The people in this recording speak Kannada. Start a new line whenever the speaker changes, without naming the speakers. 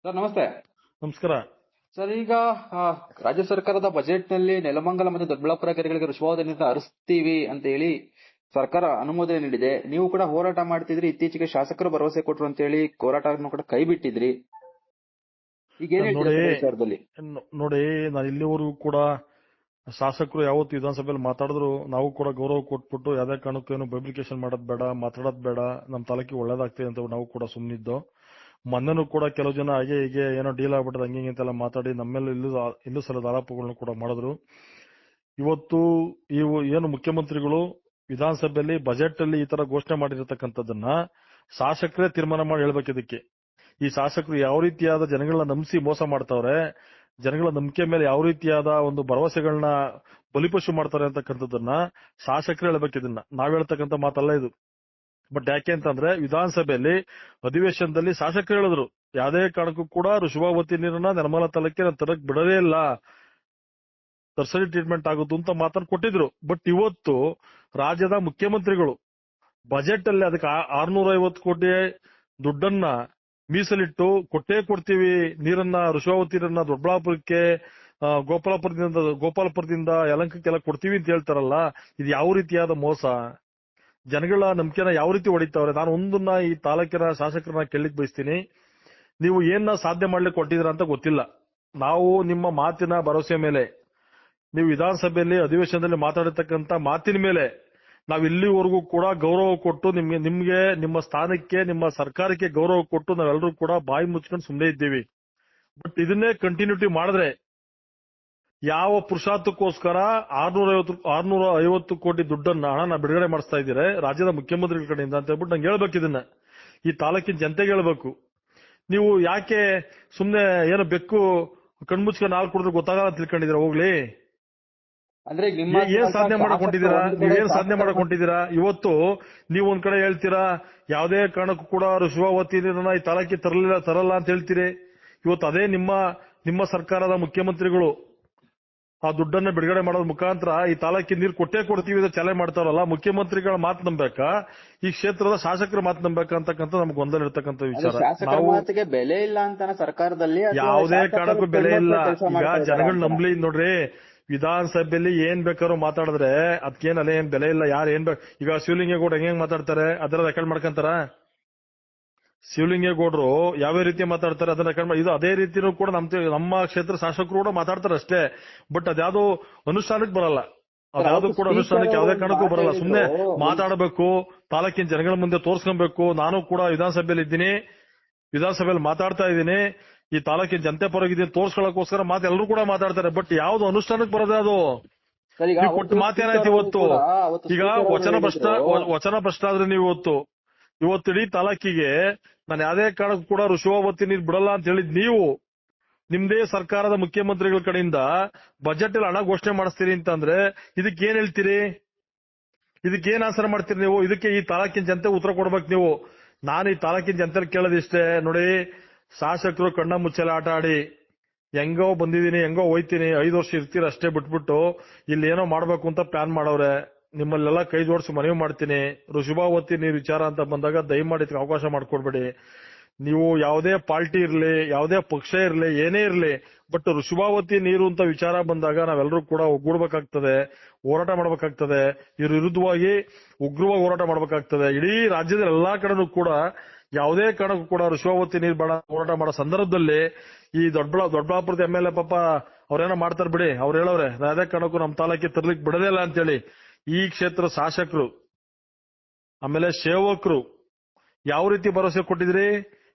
ಸರ್ ನಮಸ್ತೆ.
ನಮಸ್ಕಾರ.
ಸರ್ ಈಗ ಆ, ರಾಜ್ಯ ಸರ್ಕಾರದ ಬಜೆಟ್ ನಲ್ಲಿ ನೆಲಮಂಗಲ ಮತ್ತು ದೊಡ್ಡಬಳ್ಳಾಪುರ ಕೆರೆಗಳಿಗೆ ಋಷಭಾವತಿಯಿಂದ ಹರಿಸ್ತೀವಿ ಅಂತ ಹೇಳಿ ಸರ್ಕಾರ ಅನುಮೋದನೆ ನೀಡಿದೆ. ನೀವು ಕೂಡ ಹೋರಾಟ ಮಾಡ್ತಿದ್ರಿ, ಇತ್ತೀಚೆಗೆ ಶಾಸಕರು ಭರವಸೆ ಕೊಟ್ರು ಅಂತ ಹೇಳಿ ಹೋರಾಟವನ್ನು ಕೂಡ ಕೈ ಬಿಟ್ಟಿದ್ರಿ. ಈಗ ಏನ್ ಹೇಳ್ತೀರಾ
ನೋಡಿ
ಸರ್ ಈ ವಿಚಾರದಲ್ಲಿ?
ನೋಡಿ ನಾನು ಇಲ್ಲಿವರೆಗೂ ಕೂಡ ಶಾಸಕರು ಯಾವತ್ತು ವಿಧಾನಸಭೆಯಲ್ಲಿ ಮಾತಾಡಿದ್ರು ನಾವು ಕೂಡ ಗೌರವ ಕೊಟ್ಬಿಟ್ಟು ಯಾವುದೇ ಕಾರಣಕ್ಕೂ ಏನು ಪಬ್ಲಿಕೇಶನ್ ಮಾಡೋದ್ ಬೇಡ, ಮಾತಾಡೋದ್ ಬೇಡ, ನಮ್ಮ ತಾಲೂಕಿಗೆ ಒಳ್ಳೇದಾಗ್ತದೆ ಅಂತ ನಾವು ಕೂಡ ಸುಮ್ಮನಿದ್ದು. ಮೊನ್ನೆನೂ ಕೂಡ ಕೆಲವು ಜನ ಹಾಗೆ ಹೀಗೆ ಏನೋ ಡೀಲ್ ಆಗ್ಬಿಟ್ಟದ ಹಂಗೆ ಅಂತೆಲ್ಲ ಮಾತಾಡಿ ನಮ್ಮೆಲ್ಲ ಇಲ್ಲೂ ಸಲದ ಆರೋಪಗಳನ್ನು ಕೂಡ ಮಾಡಿದ್ರು. ಇವತ್ತು ಇವು ಏನು ಮುಖ್ಯಮಂತ್ರಿಗಳು ವಿಧಾನಸಭೆಯಲ್ಲಿ ಬಜೆಟ್ ಅಲ್ಲಿ ಈ ತರ ಘೋಷಣೆ ಮಾಡಿರತಕ್ಕಂಥದ್ದನ್ನ ಶಾಸಕರೇ ತೀರ್ಮಾನ ಮಾಡಿ ಹೇಳ್ಬೇಕು. ಇದಕ್ಕೆ ಈ ಶಾಸಕರು ಯಾವ ರೀತಿಯಾದ ಜನಗಳನ್ನ ನಂಬಿಸಿ ಮೋಸ ಮಾಡ್ತಾವ್ರೆ, ಜನಗಳ ನಂಬಿಕೆ ಮೇಲೆ ಯಾವ ರೀತಿಯಾದ ಒಂದು ಭರವಸೆಗಳನ್ನ ಬಲಿಪಶು ಮಾಡ್ತಾರೆ ಅಂತಕ್ಕಂಥದ್ದನ್ನ ಶಾಸಕರು ಹೇಳ್ಬೇಕು. ಇದನ್ನ ನಾವ್ ಹೇಳ್ತಕ್ಕಂಥ ಮಾತಲ್ಲ ಇದು. ಬಟ್ ಯಾಕೆ ಅಂತಂದ್ರೆ ವಿಧಾನಸಭೆಯಲ್ಲಿ ಅಧಿವೇಶನದಲ್ಲಿ ಶಾಸಕರು ಹೇಳಿದ್ರು ಯಾವುದೇ ಕಾರಣಕ್ಕೂ ಕೂಡ ಋಷಭಾವತಿ ನೀರನ್ನ ನಿರ್ಮಲಾ ತಾಲೂಕಿಗೆ ನಾನು ತರಕ್ ಬಿಡದೇ ಇಲ್ಲ, ತರ್ಸರಿ ಟ್ರೀಟ್ಮೆಂಟ್ ಆಗುತ್ತು ಅಂತ ಮಾತನ್ನು ಕೊಟ್ಟಿದ್ರು. ಬಟ್ ಇವತ್ತು ರಾಜ್ಯದ ಮುಖ್ಯಮಂತ್ರಿಗಳು ಬಜೆಟ್ ಅಲ್ಲಿ ಅದಕ್ಕೆ 650 ಕೋಟಿ ದುಡ್ಡನ್ನ ಮೀಸಲಿಟ್ಟು ಕೊಟ್ಟೇ ಕೊಡ್ತೀವಿ ನೀರನ್ನ, ಋಷಭಾವತಿ ನೀರನ್ನ ದೊಡ್ಡಬಳ್ಳಾಪುರಕ್ಕೆ, ಗೋಪಾಲಪುರದಿಂದ ಯಲಹಂಕಕ್ಕೆಲ್ಲ ಕೊಡ್ತೀವಿ ಅಂತ ಹೇಳ್ತಾರಲ್ಲ, ಇದು ಯಾವ ರೀತಿಯಾದ ಮೋಸ? ಜನಗಳ ನಂಬಿಕೆನ ಯಾವ ರೀತಿ ಹೊಡಿತಾವ್ರೆ? ನಾನು ಒಂದನ್ನ ಈ ತಾಲೂಕಿನ ಶಾಸಕರನ್ನ ಕೇಳಲಿಕ್ಕೆ ಬಯಸ್ತೀನಿ. ನೀವು ಏನ ಸಾಧನೆ ಮಾಡ್ಲಿಕ್ಕೆ ಕೊಟ್ಟಿದ್ರ ಅಂತ ಗೊತ್ತಿಲ್ಲ. ನಾವು ನಿಮ್ಮ ಮಾತಿನ ಭರವಸೆ ಮೇಲೆ, ನೀವು ವಿಧಾನಸಭೆಯಲ್ಲಿ ಅಧಿವೇಶನದಲ್ಲಿ ಮಾತಾಡಿರ್ತಕ್ಕಂಥ ಮಾತಿನ ಮೇಲೆ ನಾವು ಇಲ್ಲಿವರೆಗೂ ಕೂಡ ಗೌರವ ಕೊಟ್ಟು ನಿಮ್ಗೆ ನಿಮ್ಮ ಸ್ಥಾನಕ್ಕೆ, ನಿಮ್ಮ ಸರ್ಕಾರಕ್ಕೆ ಗೌರವ ಕೊಟ್ಟು ನಾವೆಲ್ಲರೂ ಕೂಡ ಬಾಯಿ ಮುಚ್ಕೊಂಡು ಸುಮ್ಮನೆ ಇದ್ದೀವಿ. ಬಟ್ ಇದನ್ನೇ ಕಂಟಿನ್ಯೂಟಿ ಮಾಡಿದ್ರೆ ಯಾವ ಪುರುಷಾರ್ಥಕ್ಕೋಸ್ಕರ 650 ಕೋಟಿ ದುಡ್ಡನ್ನ ಹಣನ ಬಿಡುಗಡೆ ಮಾಡಿಸ್ತಾ ಇದ್ದೀರಾ ರಾಜ್ಯದ ಮುಖ್ಯಮಂತ್ರಿಗಳ ಕಡೆಯಿಂದ ಅಂತ ಹೇಳ್ಬಿಟ್ಟು ನಂಗೆ ಹೇಳ್ಬೇಕು. ಇದನ್ನ ಈ ತಾಲೂಕಿನ ಜನತೆಗೆ ಹೇಳ್ಬೇಕು. ನೀವು ಯಾಕೆ ಸುಮ್ನೆ ಏನೋ ಬೆಕ್ಕು ಕಣ್ಮುಚ್ಕೊಂಡು ಹಾಲು ಕುಡಿದ್ರೆ ಗೊತ್ತಾಗಲ್ಲ ಅಂತ ತಿಳ್ಕೊಂಡಿದ್ದೀರಾ? ಹೋಗ್ಲಿ,
ಅಂದ್ರೆ
ಏನ್ ಸಾಧನೆ ಮಾಡಕೊಂಡಿದ್ದೀರಾ? ನೀವೇನ್ ಸಾಧನೆ ಮಾಡಕೊಂಡಿದ್ದೀರಾ? ಇವತ್ತು ನೀವು ಒಂದ್ ಕಡೆ ಹೇಳ್ತೀರಾ ಯಾವುದೇ ಕಾರಣಕ್ಕೂ ಕೂಡ ಋಷಭಾವತಿ ನೀರನ್ನ ಈ ತಾಲೂಕಿಗೆ ತರಲ್ಲ ಅಂತ ಹೇಳ್ತೀರಿ. ಇವತ್ತು ಅದೇ ನಿಮ್ಮ ಸರ್ಕಾರದ ಮುಖ್ಯಮಂತ್ರಿಗಳು ಆ ದುಡ್ಡನ್ನ ಬಿಡುಗಡೆ ಮಾಡೋದ್ ಮುಖಾಂತರ ಈ ತಾಲೂಕಿನ ನೀರು ಕೊಟ್ಟೇ ಕೊಡ್ತೀವಿ ಅಂತ ಚಾಲನೆ ಮಾಡ್ತಾರಲ್ಲ, ಮುಖ್ಯಮಂತ್ರಿಗಳ ಮಾತು ನಂಬೇಕಾ, ಈ ಕ್ಷೇತ್ರದ ಶಾಸಕರ ಮಾತು ನಂಬೇಕಾ ಅಂತಕ್ಕಂಥ ನಮ್ಗೆ ಗೊಂದಲ ಇರ್ತಕ್ಕಂಥ ವಿಚಾರ.
ಶಾಸಕರ ಮಾತಿಗೆ ಬೆಲೆ ಇಲ್ಲ ಅಂತಾನೆ ಸರ್ಕಾರದಲ್ಲಿ?
ಯಾವುದೇ ಕಾರಣಕ್ಕೂ ಬೆಲೆ ಇಲ್ಲ. ಈಗ ಜನಗಳು ನಂಬ್ಲಿ. ನೋಡ್ರಿ, ವಿಧಾನಸಭೆಯಲ್ಲಿ ಏನ್ ಬೇಕಾದ್ರೂ ಮಾತಾಡಿದ್ರೆ ಅದಕ್ಕೇನ್ ಅಲ್ಲೇ ಏನ್ ಬೆಲೆ ಇಲ್ಲ. ಯಾರು ಏನ್ ಈಗ ಶಿವಲಿಂಗೇಗೌಡ ಹೆಂಗ್ ಮಾತಾಡ್ತಾರೆ ಅದರ ರೆಕಾರ್ಡ್ ಮಾಡ್ಕೊಂತಾರ? ಶಿವಲಿಂಗೇಗೌಡರು ಯಾವ ರೀತಿ ಮಾತಾಡ್ತಾರೆ ಅದನ್ನ ರೆಕಾರ್ಡ್ ಮಾಡಿ, ಇದು ಅದೇ ರೀತಿನೂ ಕೂಡ ನಮ್ಮ ಕ್ಷೇತ್ರ ಶಾಸಕರು ಕೂಡ ಮಾತಾಡ್ತಾರೆ ಅಷ್ಟೇ. ಬಟ್ ಅದ್ಯಾವುದು ಅನುಷ್ಠಾನಕ್ಕೆ ಬರಲ್ಲ. ಅದ್ಯಾವುದು ಕೂಡ ಅನುಷ್ಠಾನಕ್ಕೆ ಯಾವುದೇ ಕಾರಣಕ್ಕೂ ಬರಲ್ಲ. ಸುಮ್ನೆ ಮಾತಾಡಬೇಕು, ತಾಲೂಕಿನ ಜನಗಳ ಮುಂದೆ ತೋರ್ಸ್ಕೊಬೇಕು. ನಾನು ಕೂಡ ವಿಧಾನಸಭೆಯಲ್ಲಿ ಇದ್ದೀನಿ, ವಿಧಾನಸಭೆಯಲ್ಲಿ ಮಾತಾಡ್ತಾ ಇದ್ದೀನಿ, ಈ ತಾಲೂಕಿನ ಜನತೆ ಪರವಾಗಿದ್ದೀನಿ ತೋರ್ಸ್ಕೊಳ್ಳೋಕೋಸ್ಕರ ಮಾತು ಎಲ್ಲರೂ ಕೂಡ ಮಾತಾಡ್ತಾರೆ. ಬಟ್ ಯಾವ್ದು ಅನುಷ್ಠಾನಕ್ಕೆ ಬರೋದೇ ಅದು ಕೊಟ್ಟು ಮಾತೇನಾಯ್ತು ಇವತ್ತು? ಈಗ ವಚನ ಭ್ರಷ್ಟ ಆದ್ರೆ ನೀವು ಇವತ್ತಿಡೀ ತಾಲೂಕಿಗೆ ನಾನು ಯಾವುದೇ ಕಾರಣಕ್ಕೂ ಕೂಡ ಋಷಭಾವತಿ ನೀರು ಬಿಡಲ್ಲ ಅಂತ ಹೇಳಿದ್ ನೀವು ನಿಮ್ದೇ ಸರ್ಕಾರದ ಮುಖ್ಯಮಂತ್ರಿಗಳ ಕಡೆಯಿಂದ ಬಜೆಟ್ ಅಲ್ಲಿ ಹಣ ಘೋಷಣೆ ಮಾಡಿಸ್ತೀರಿ ಅಂತಂದ್ರೆ ಇದಕ್ಕೆ ಏನ್ ಹೇಳ್ತೀರಿ? ಇದಕ್ಕೆ ಏನ್ ಆನ್ಸರ್ ಮಾಡ್ತೀರಿ ನೀವು? ಇದಕ್ಕೆ ಈ ತಾಲೂಕಿನ ಜನತೆ ಉತ್ತರ ಕೊಡ್ಬೇಕು ನೀವು. ನಾನು ಈ ತಾಲೂಕಿನ ಜನತೆ ಕೇಳೋದಿಷ್ಟೇ, ನೋಡಿ, ಶಾಸಕರು ಕಣ್ಣ ಮುಚ್ಚಲೆ ಆಟ ಆಡಿ ಹೆಂಗೋ ಬಂದಿದ್ದೀನಿ, ಹೆಂಗೋ ಹೋಯ್ತೀನಿ, 5 ವರ್ಷ ಇರ್ತೀರ ಅಷ್ಟೇ, ಬಿಟ್ಬಿಟ್ಟು ಇಲ್ಲಿ ಏನೋ ಮಾಡ್ಬೇಕು ಅಂತ ಪ್ಲಾನ್ ಮಾಡವ್ರೆ. ನಿಮ್ಮಲ್ಲೆಲ್ಲ ಕೈ ಜೋಡಿಸಿ ಮನವಿ ಮಾಡ್ತೀನಿ, ಋಷಭಾವತಿ ನೀರು ವಿಚಾರ ಅಂತ ಬಂದಾಗ ದಯಮಾಡಿ ಅವಕಾಶ ಮಾಡ್ಕೊಡ್ಬೇಡಿ. ನೀವು ಯಾವುದೇ ಪಾರ್ಟಿ ಇರ್ಲಿ, ಯಾವುದೇ ಪಕ್ಷ ಇರ್ಲಿ, ಏನೇ ಇರ್ಲಿ, ಬಟ್ ಋಷಭಾವತಿ ನೀರು ಅಂತ ವಿಚಾರ ಬಂದಾಗ ನಾವೆಲ್ಲರೂ ಕೂಡ ಒಗ್ಗೂಡ್ಬೇಕಾಗ್ತದೆ, ಹೋರಾಟ ಮಾಡ್ಬೇಕಾಗ್ತದೆ, ಇದ್ರ ವಿರುದ್ಧವಾಗಿ ಉಗ್ರವಾಗಿ ಹೋರಾಟ ಮಾಡ್ಬೇಕಾಗ್ತದೆ. ಇಡೀ ರಾಜ್ಯದ ಎಲ್ಲಾ ಕಡೆನೂ ಕೂಡ ಯಾವುದೇ ಕಾರಣಕ್ಕೂ ಕೂಡ ಋಷಭಾವತಿ ನೀರು ಬೇಡ ಹೋರಾಟ ಮಾಡೋ ಸಂದರ್ಭದಲ್ಲಿ ಈ ದೊಡ್ಡಬಳ್ಳಾಪುರದ MLA ಪಾಪ ಅವ್ರೇನೋ ಮಾಡ್ತಾರ ಬಿಡಿ, ಅವ್ರು ಹೇಳವ್ರೆ ಯಾವುದೇ ಕಾರಣಕ್ಕೂ ನಮ್ಮ ತಾಲೂಕಿಗೆ ತರ್ಲಿಕ್ಕೆ ಬಿಡದೇ ಇಲ್ಲ ಅಂತೇಳಿ. ಈ ಕ್ಷೇತ್ರ ಶಾಸಕರು ಆಮೇಲೆ ಸೇವಕರು ಯಾವ ರೀತಿ ಭರವಸೆ ಕೊಟ್ಟಿದ್ರಿ?